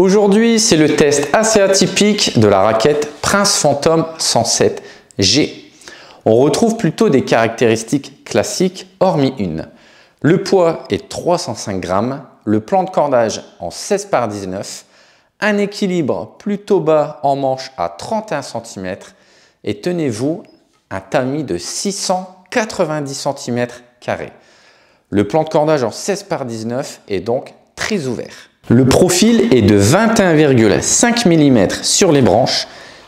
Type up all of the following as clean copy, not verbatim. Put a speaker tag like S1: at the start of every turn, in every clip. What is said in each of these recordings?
S1: Aujourd'hui, c'est le test assez atypique de la raquette Prince Phantom 107G. On retrouve plutôt des caractéristiques classiques, hormis une. Le poids est 305 grammes, le plan de cordage en 16 par 19, un équilibre plutôt bas en manche à 31 cm et tenez-vous, un tamis de 690 cm². Le plan de cordage en 16 par 19 est donc très ouvert. Le profil est de 21,5 mm sur les branches,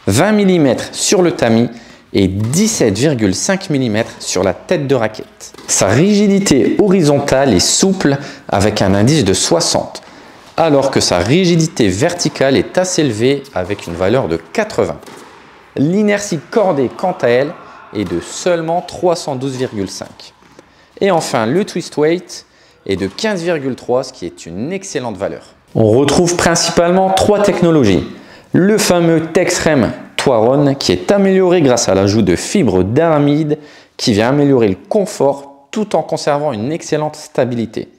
S1: 20 mm sur le tamis et 17,5 mm sur la tête de raquette. Sa rigidité horizontale est souple avec un indice de 60, alors que sa rigidité verticale est assez élevée avec une valeur de 80. L'inertie cordée, quant à elle, est de seulement 312,5. Et enfin, le twist weight est de 15,3, ce qui est une excellente valeur. On retrouve principalement trois technologies. Le fameux Texrem Twaron qui est amélioré grâce à l'ajout de fibres d'aramide qui vient améliorer le confort tout en conservant une excellente stabilité.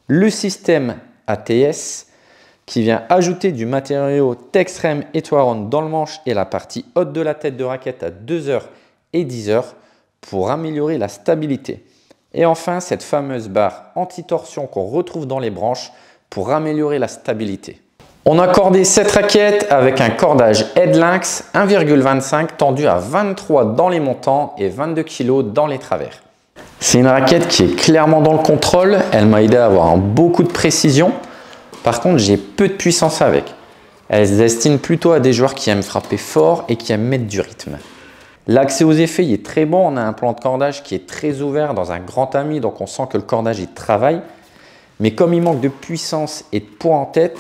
S1: Le système ATS qui vient ajouter du matériau Texrem et Twaron dans le manche et la partie haute de la tête de raquette à 2h et 10h pour améliorer la stabilité. Et enfin, cette fameuse barre anti-torsion qu'on retrouve dans les branches pour améliorer la stabilité. On a cordé cette raquette avec un cordage Headlynx 1,25 tendu à 23 dans les montants et 22 kg dans les travers. C'est une raquette qui est clairement dans le contrôle, elle m'a aidé à avoir beaucoup de précision. Par contre, j'ai peu de puissance avec. Elle se destine plutôt à des joueurs qui aiment frapper fort et qui aiment mettre du rythme. L'accès aux effets il est très bon, on a un plan de cordage qui est très ouvert dans un grand tamis, donc on sent que le cordage il travaille. Mais comme il manque de puissance et de poids en tête,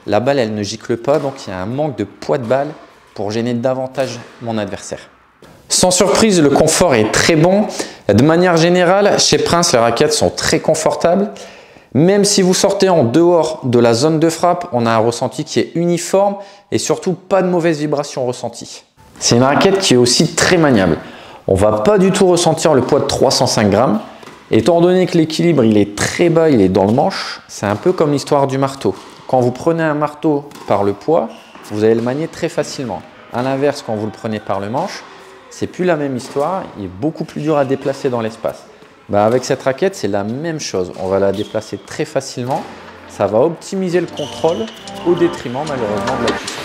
S1: la balle elle ne gicle pas, donc il y a un manque de poids de balle pour gêner davantage mon adversaire. Sans surprise, le confort est très bon. De manière générale, chez Prince, les raquettes sont très confortables. Même si vous sortez en dehors de la zone de frappe, on a un ressenti qui est uniforme et surtout pas de mauvaise vibration ressentie. C'est une raquette qui est aussi très maniable. On ne va pas du tout ressentir le poids de 305 grammes. Étant donné que l'équilibre il est très bas, il est dans le manche, c'est un peu comme l'histoire du marteau. Quand vous prenez un marteau par le poids, vous allez le manier très facilement. A l'inverse, quand vous le prenez par le manche, c'est plus la même histoire, il est beaucoup plus dur à déplacer dans l'espace. Avec cette raquette, c'est la même chose. On va la déplacer très facilement. Ça va optimiser le contrôle au détriment malheureusement de la puissance.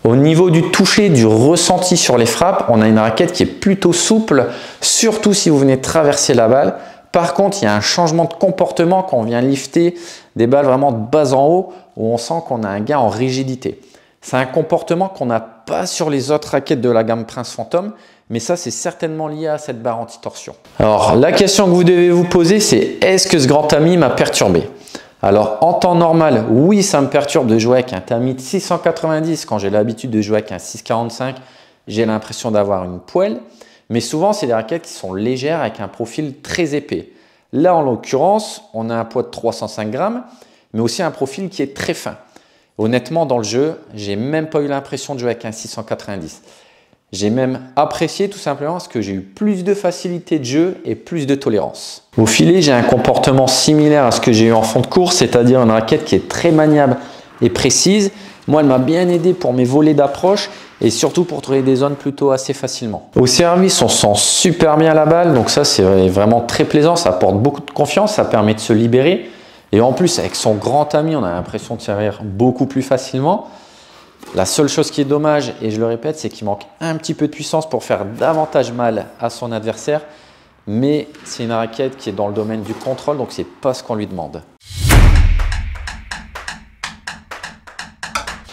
S1: Au niveau du toucher, du ressenti sur les frappes, on a une raquette qui est plutôt souple, surtout si vous venez traverser la balle. Par contre, il y a un changement de comportement quand on vient lifter des balles vraiment de bas en haut, où on sent qu'on a un gain en rigidité. C'est un comportement qu'on n'a pas sur les autres raquettes de la gamme Prince Phantom, mais ça, c'est certainement lié à cette barre anti-torsion. Alors, la question que vous devez vous poser, c'est est-ce que ce grand tamis m'a perturbé ? Alors, en temps normal, oui, ça me perturbe de jouer avec un tamis de 690. Quand j'ai l'habitude de jouer avec un 645, j'ai l'impression d'avoir une poêle. Mais souvent, c'est des raquettes qui sont légères avec un profil très épais. Là, en l'occurrence, on a un poids de 305 grammes, mais aussi un profil qui est très fin. Honnêtement, dans le jeu, j'ai même pas eu l'impression de jouer avec un 690. J'ai même apprécié tout simplement parce que j'ai eu plus de facilité de jeu et plus de tolérance. Au filet, j'ai un comportement similaire à ce que j'ai eu en fond de course, c'est-à-dire une raquette qui est très maniable et précise. Moi, elle m'a bien aidé pour mes volets d'approche et surtout pour trouver des zones plutôt assez facilement. Au service, on sent super bien la balle, donc ça c'est vraiment très plaisant, ça apporte beaucoup de confiance, ça permet de se libérer. Et en plus, avec son grand tamis, on a l'impression de servir beaucoup plus facilement. La seule chose qui est dommage, et je le répète, c'est qu'il manque un petit peu de puissance pour faire davantage mal à son adversaire. Mais c'est une raquette qui est dans le domaine du contrôle, donc c'est pas ce qu'on lui demande.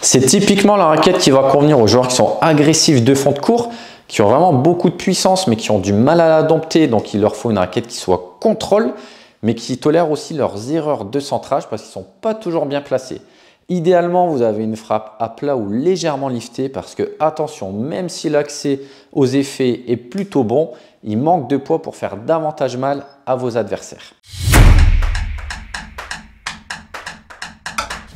S1: C'est typiquement la raquette qui va convenir aux joueurs qui sont agressifs de fond de court, qui ont vraiment beaucoup de puissance, mais qui ont du mal à la dompter. Donc il leur faut une raquette qui soit contrôle, mais qui tolère aussi leurs erreurs de centrage parce qu'ils ne sont pas toujours bien placés. Idéalement, vous avez une frappe à plat ou légèrement liftée parce que, attention, même si l'accès aux effets est plutôt bon, il manque de poids pour faire davantage mal à vos adversaires.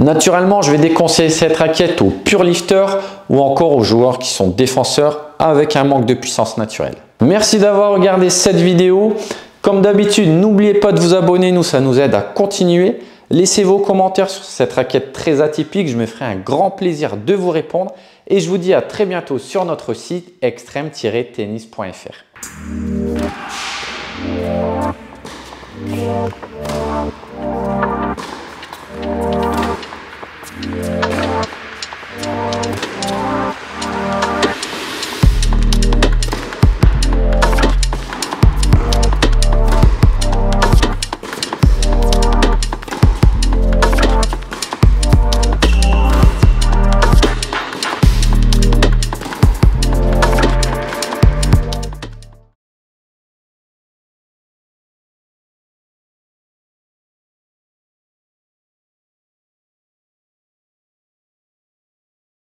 S1: Naturellement, je vais déconseiller cette raquette aux pure lifters ou encore aux joueurs qui sont défenseurs avec un manque de puissance naturelle. Merci d'avoir regardé cette vidéo. Comme d'habitude, n'oubliez pas de vous abonner, nous ça nous aide à continuer. Laissez vos commentaires sur cette raquette très atypique, je me ferai un grand plaisir de vous répondre et je vous dis à très bientôt sur notre site extreme-tennis.fr.